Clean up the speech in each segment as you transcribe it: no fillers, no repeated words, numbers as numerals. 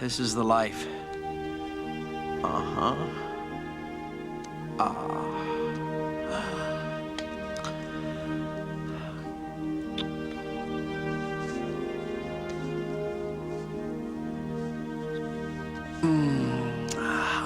This is the life. Uh-huh. Ah.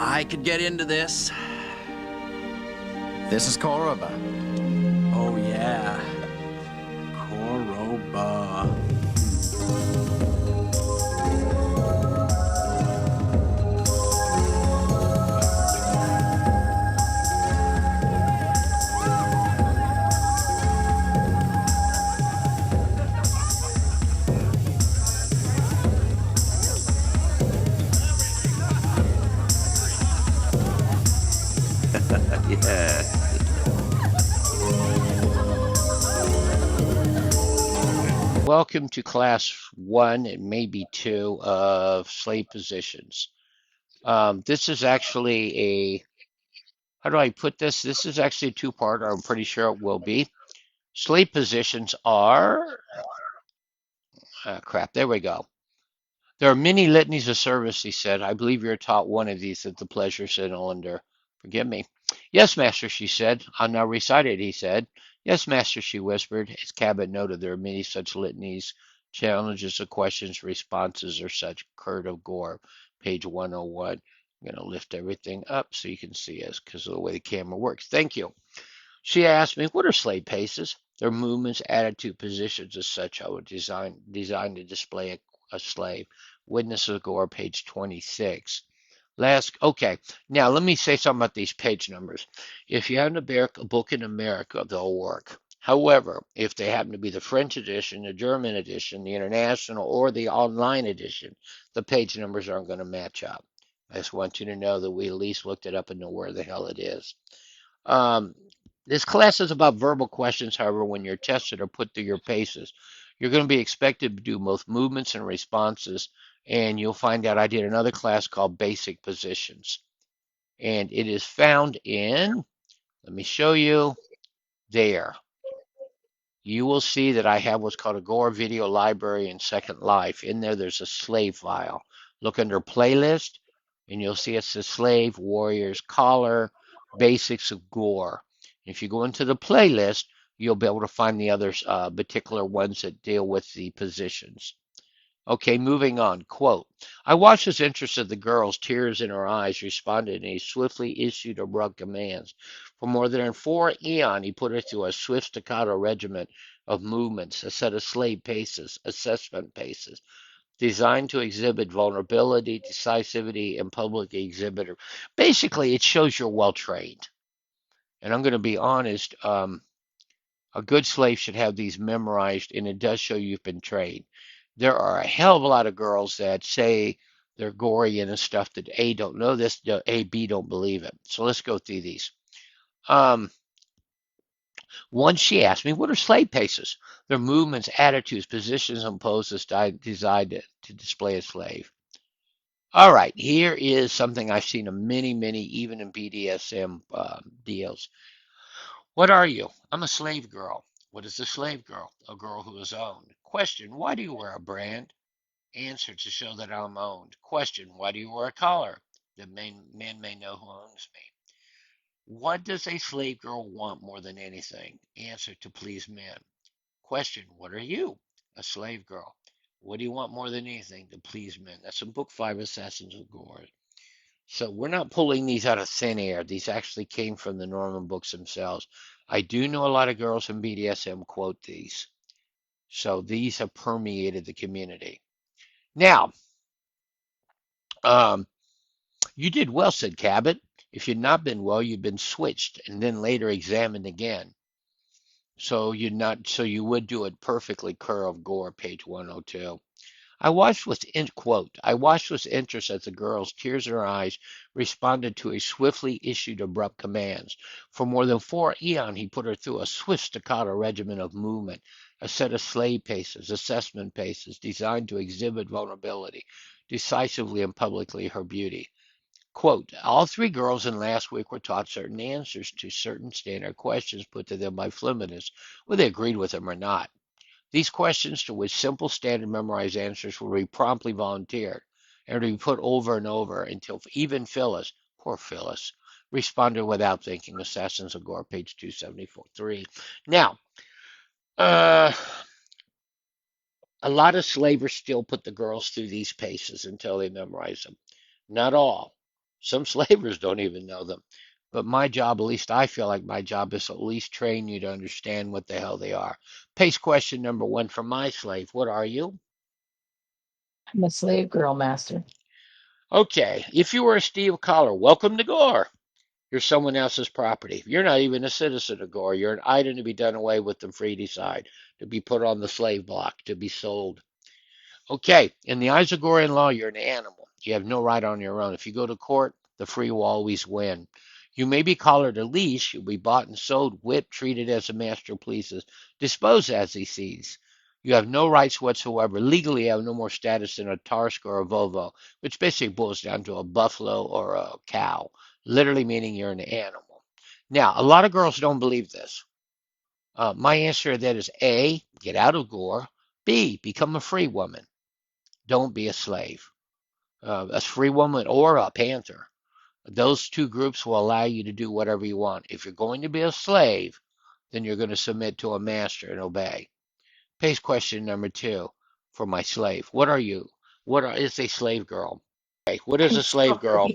I could get into this. This is Koroba. Oh, yeah. Koroba. Yeah. Welcome to class 1 and maybe 2 of slave positions. This is actually how do I put this? This is actually a two-part, I'm pretty sure it will be. Slave positions are, crap, there we go. There are many litanies of service, he said. I believe you're taught one of these at the pleasure, said Olander. Forgive me. Yes, master, she said. I'll now recite it, he said. Yes, master, she whispered. As Cabot noted, there are many such litanies, challenges of questions, responses, or such. Kurt of Gore, page 101. I'm going to lift everything up so you can see us because of the way the camera works. Thank you. She asked me, what are slave paces? Their movements, attitude, positions, as such. I would design to display a slave. Witness of Gore, page 26. Okay, now let me say something about these page numbers. If you have a book in America, they'll work. However, if they happen to be the French edition, the German edition, the international, or the online edition, the page numbers aren't going to match up. I just want you to know that we at least looked it up and know where the hell it is. Um, this class is about verbal questions, however, when you're tested or put through your paces. You're going to be expected to do both movements and responses, and you'll find out I did another class called Basic Positions. And it is found in, let me show you, there. You will see that I have what's called a Gore Video Library in Second Life. In there, there's a slave file. Look under Playlist, and you'll see it says Slave, Warriors, Collar, Basics of Gore. If you go into the playlist, you'll be able to find the other particular ones that deal with the positions. Okay, moving on. Quote, I watched as interested the girl's tears in her eyes responded, and he swiftly issued abrupt commands. For more than 4 eon, he put her through a swift staccato regiment of movements, a set of slave paces, assessment paces, designed to exhibit vulnerability, decisivity, and public exhibitor. Basically, it shows you're well trained. And I'm going to be honest, a good slave should have these memorized, and it does show you've been trained. There are a hell of a lot of girls that say they're gory and stuff that A, don't know this, A, B, don't believe it. So let's go through these. Um, Once she asked me, what are slave paces? Their movements, attitudes, positions, and poses designed to display a slave. All right, here is something I've seen in many, even in BDSM deals. What are you? I'm a slave girl. What is a slave girl? A girl who is owned. Question, why do you wear a brand? Answer, to show that I'm owned. Question, why do you wear a collar? The man may know who owns me. What does a slave girl want more than anything? Answer, to please men. Question, what are you? A slave girl. What do you want more than anything? To please men. That's in Book 5, Assassins of Gore. So we're not pulling these out of thin air. These actually came from the Norman books themselves. I do know a lot of girls in BDSM quote these. So these have permeated the community. Now, um, you did well, said Cabot. If you'd not been well, you'd been switched and then later examined again. So you would do it perfectly, Kerr of Gore, page 102. I watched with interest as the girl's tears in her eyes responded to his swiftly issued abrupt commands. For more than 4 eon, he put her through a swift staccato regimen of movement, a set of slave paces, assessment paces, designed to exhibit vulnerability, decisively and publicly her beauty. Quote, all three girls in last week were taught certain answers to certain standard questions put to them by Fleminists, whether they agreed with them or not. These questions, to which simple standard memorized answers will be promptly volunteered. and to be put over and over until even Phyllis, poor Phyllis, responded without thinking. Assassins of Gore, page 273. Now, uh, a lot of slavers still put the girls through these paces until they memorize them. Not all. Some slavers don't even know them. But my job, at least I feel like my job, is to at least train you to understand what the hell they are. Pace question number one from my slave. What are you? I'm a slave girl, master. Okay, if you were a steel collar, welcome to Gore. You're someone else's property. You're not even a citizen of Gore. You're an item to be done away with and free to decide, to be put on the slave block, to be sold. Okay, in the eyes of Gorian law, you're an animal. You have no right on your own. If you go to court, the free will always win. You may be collared a leash. You'll be bought and sold, whipped, treated as the master pleases, disposed as he sees. You have no rights whatsoever. Legally, you have no more status than a Tarsk or a Volvo, which basically boils down to a buffalo or a cow, literally meaning you're an animal. Now, a lot of girls don't believe this. My answer to that is A, get out of Gore. B, become a free woman. Don't be a slave. A free woman or a panther. Those two groups will allow you to do whatever you want. If you're going to be a slave, then you're going to submit to a master and obey. Pace question number two for my slave. What are you? Is a slave girl? Okay, what is I'm a slave still girl?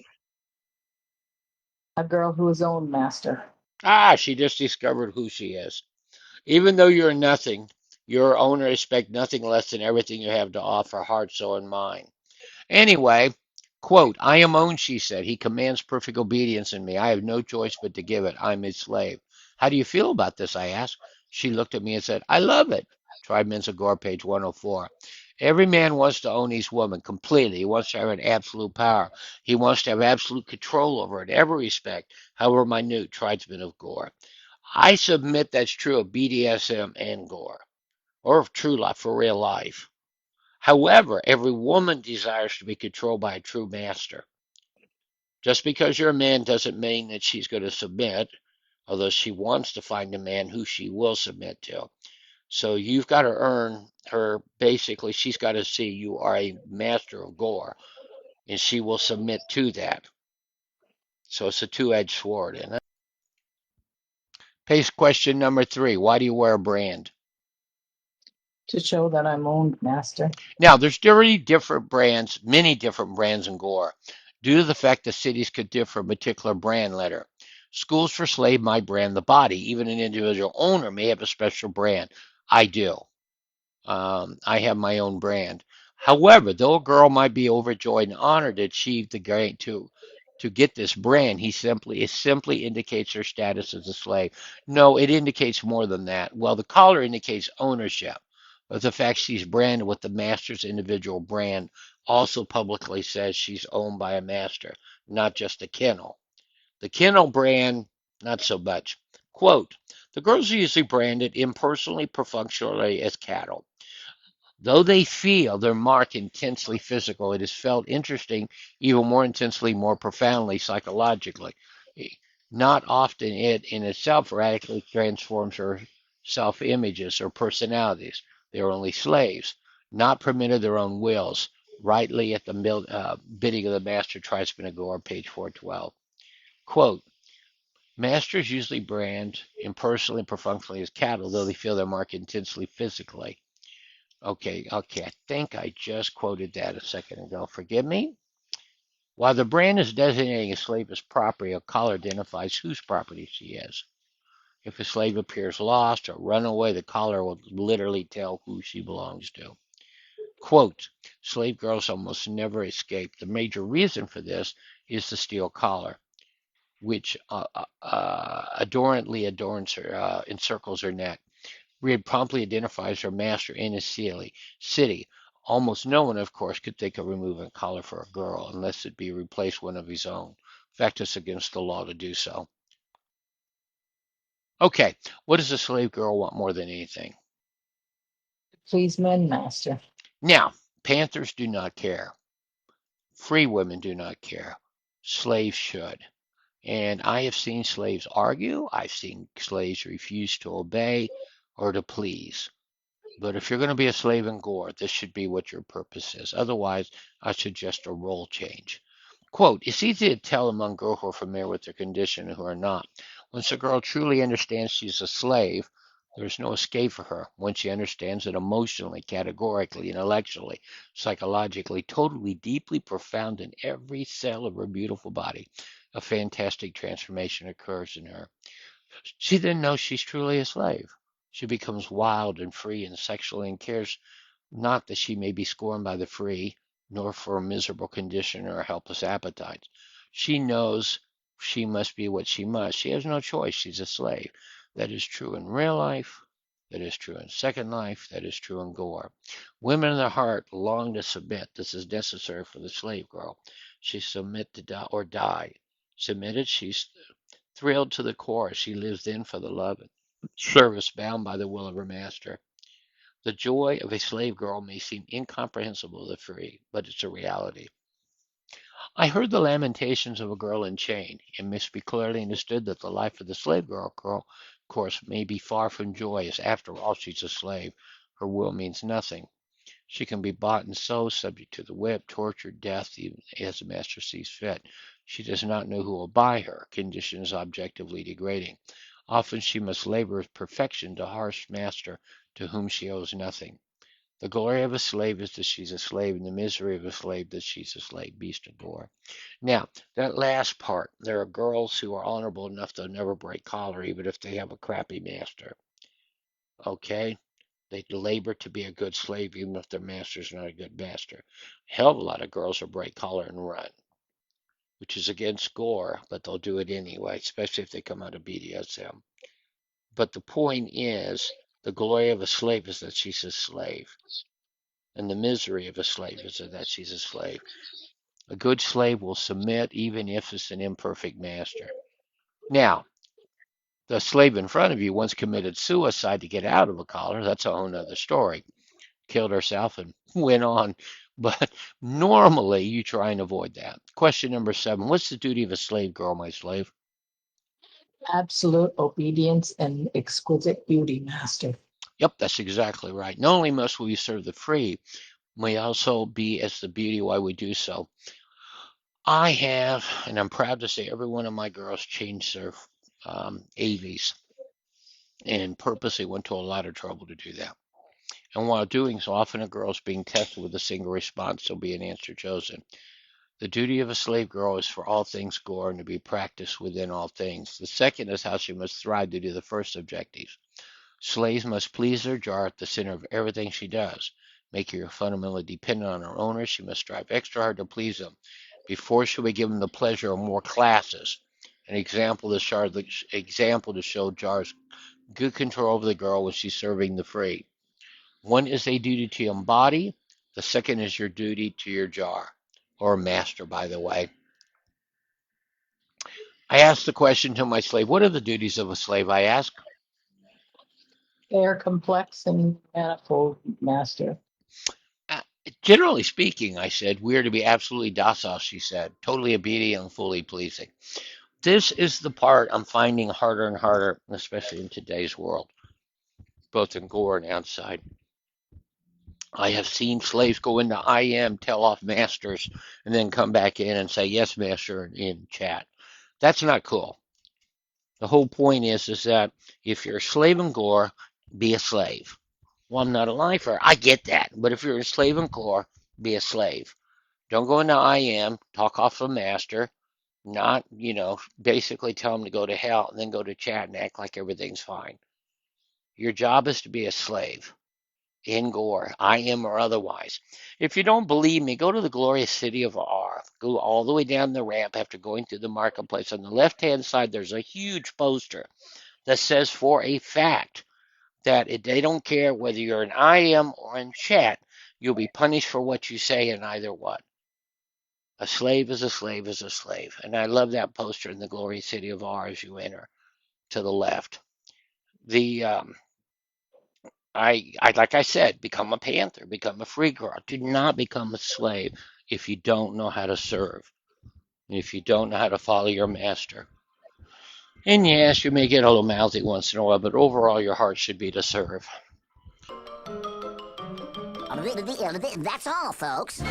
a girl who is owned, master. Ah, she just discovered who she is. Even though you're nothing, your owner expects nothing less than everything you have to offer, heart, soul, and mind. Anyway, quote, I am owned, she said. He commands perfect obedience in me. I have no choice but to give it. I'm his slave. How do you feel about this? I asked. She looked at me and said, I love it. Tribe Gore, page 104. Every man wants to own his woman completely. He wants to have an absolute power. He wants to have absolute control over it in every respect, however minute. Tribesman of Gore. I submit that's true of BDSM and Gore, or of true life, for real life. However, every woman desires to be controlled by a true master. Just because you're a man doesn't mean that she's going to submit, although she wants to find a man who she will submit to. So you've got to earn her. Basically, she's got to see you are a master of Gore, and she will submit to that. So it's a two-edged sword, isn't it? Pace question number three. Why do you wear a brand? To show that I'm owned, master. Now, there's very different brands, many different brands in Gore, due to the fact that cities could differ in particular brand letter. Schools for Slave might brand the body. Even an individual owner may have a special brand. I do. I have my own brand. However, though a girl might be overjoyed and honored to achieve the grade to get this brand, it simply indicates her status as a slave. No, it indicates more than that. Well, the collar indicates ownership, but the fact she's branded with the master's individual brand also publicly says she's owned by a master, not just a kennel. The kennel brand, not so much. Quote, the girls are usually branded impersonally, perfunctorily as cattle. Though they feel their mark intensely physical, it is felt interesting, even more intensely, more profoundly, psychologically. Not often it in itself radically transforms her self images or personalities. They are only slaves, not permitted their own wills, rightly at the bidding of the master, Tribesman of Gore, page 412. Quote, masters usually brand impersonally and perfunctorily as cattle, though they feel their mark intensely physically. Okay, I think I just quoted that a second ago. Forgive me. While the brand is designating a slave as property, a collar identifies whose property she is. If a slave appears lost or run away, the collar will literally tell who she belongs to. Quote, slave girls almost never escape. The major reason for this is the steel collar, which adornedly encircles her neck. Reed promptly identifies her master in his city. Almost no one, of course, could think of removing a collar for a girl unless it be replaced one of his own. In fact, it's against the law to do so. Okay, what does a slave girl want more than anything? Please men, master. Now, panthers do not care. Free women do not care. Slaves should. And I have seen slaves argue. I've seen slaves refuse to obey or to please. But if you're going to be a slave in Gore, this should be what your purpose is. Otherwise, I suggest a role change. Quote, it's easy to tell among girls who are familiar with their condition and who are not. Once a girl truly understands she's a slave, there's no escape for her. Once she understands it emotionally, categorically, intellectually, psychologically, totally, deeply, profound in every cell of her beautiful body, a fantastic transformation occurs in her. She then knows she's truly a slave. She becomes wild and free and sexual and cares not that she may be scorned by the free, nor for a miserable condition or helpless appetites. She knows she must be what she must. She has no choice. She's a slave. That is true in real life. That is true in Second Life. That is true in Gore. Women in the heart long to submit. This is necessary for the slave girl. She submit to die or die. Submitted, she's thrilled to the core. She lives in for the love and service bound by the will of her master. The joy of a slave girl may seem incomprehensible to the free, but it's a reality. I heard the lamentations of a girl in chain. It must be clearly understood that the life of the slave girl, of course, may be far from joyous. After all, she's a slave. Her will means nothing. She can be bought and sold, subject to the whip, torture, death, even as the master sees fit. She does not know who will buy her. Condition is objectively degrading. Often she must labor with perfection to harsh master to whom she owes nothing. The glory of a slave is that she's a slave, and the misery of a slave that she's a slave. Beast and Gore. Now, that last part, there are girls who are honorable enough they'll never break collar, even if they have a crappy master. Okay? They labor to be a good slave, even if their master's not a good master. Hell of a lot of girls will break collar and run, which is against Gore, but they'll do it anyway, especially if they come out of BDSM. But the point is, the glory of a slave is that she's a slave. And the misery of a slave is that she's a slave. A good slave will submit even if it's an imperfect master. Now, the slave in front of you once committed suicide to get out of a collar. That's a whole other story. Killed herself and went on. But normally you try and avoid that. Question number 7. What's the duty of a slave girl, my slave? Absolute obedience and exquisite beauty, master. Yep, that's exactly right. Not only must we serve the free, we also be as the beauty while we do so. I have, and I'm proud to say, every one of my girls changed their AVs and purposely went to a lot of trouble to do that. And while doing so, often a girl is being tested with a single response, there'll be an answer chosen. The duty of a slave girl is for all things Gore and to be practiced within all things. The second is how she must thrive to do the first objectives. Slaves must please their jar at the center of everything she does. Make her fundamentally dependent on her owners. She must strive extra hard to please them. Before she will give them the pleasure of more classes. An example to show Jar's good control over the girl when she's serving the free. One is a duty to embody. The second is your duty to your jar, or master, by the way. I asked the question to my slave, what are the duties of a slave? I ask. They are complex and manifold, master. Uh, Generally speaking, I said, we are to be absolutely docile, she said, totally obedient and fully pleasing. This is the part I'm finding harder and harder, especially in today's world, both in Gore and outside. I have seen slaves go into IM, tell off masters, and then come back in and say, yes, master, in chat. That's not cool. The whole point is that if you're a slave in Gore, be a slave. Well, I'm not a lifer. I get that. But if you're a slave in Gore, be a slave. Don't go into IM, talk off the master, not, basically tell him to go to hell and then go to chat and act like everything's fine. Your job is to be a slave in Gore, IM or otherwise. If you don't believe me, go to the glorious city of R. Go all the way down the ramp after going through the marketplace. On the left-hand side, there's a huge poster that says for a fact that they don't care whether you're in IM or in chat, you'll be punished for what you say in either one. A slave is a slave is a slave. And I love that poster in the glorious city of R as you enter to the left. Like I said, become a panther, become a free girl. Do not become a slave if you don't know how to serve, if you don't know how to follow your master. And yes, you may get a little mouthy once in a while, but overall your heart should be to serve. That's all, folks.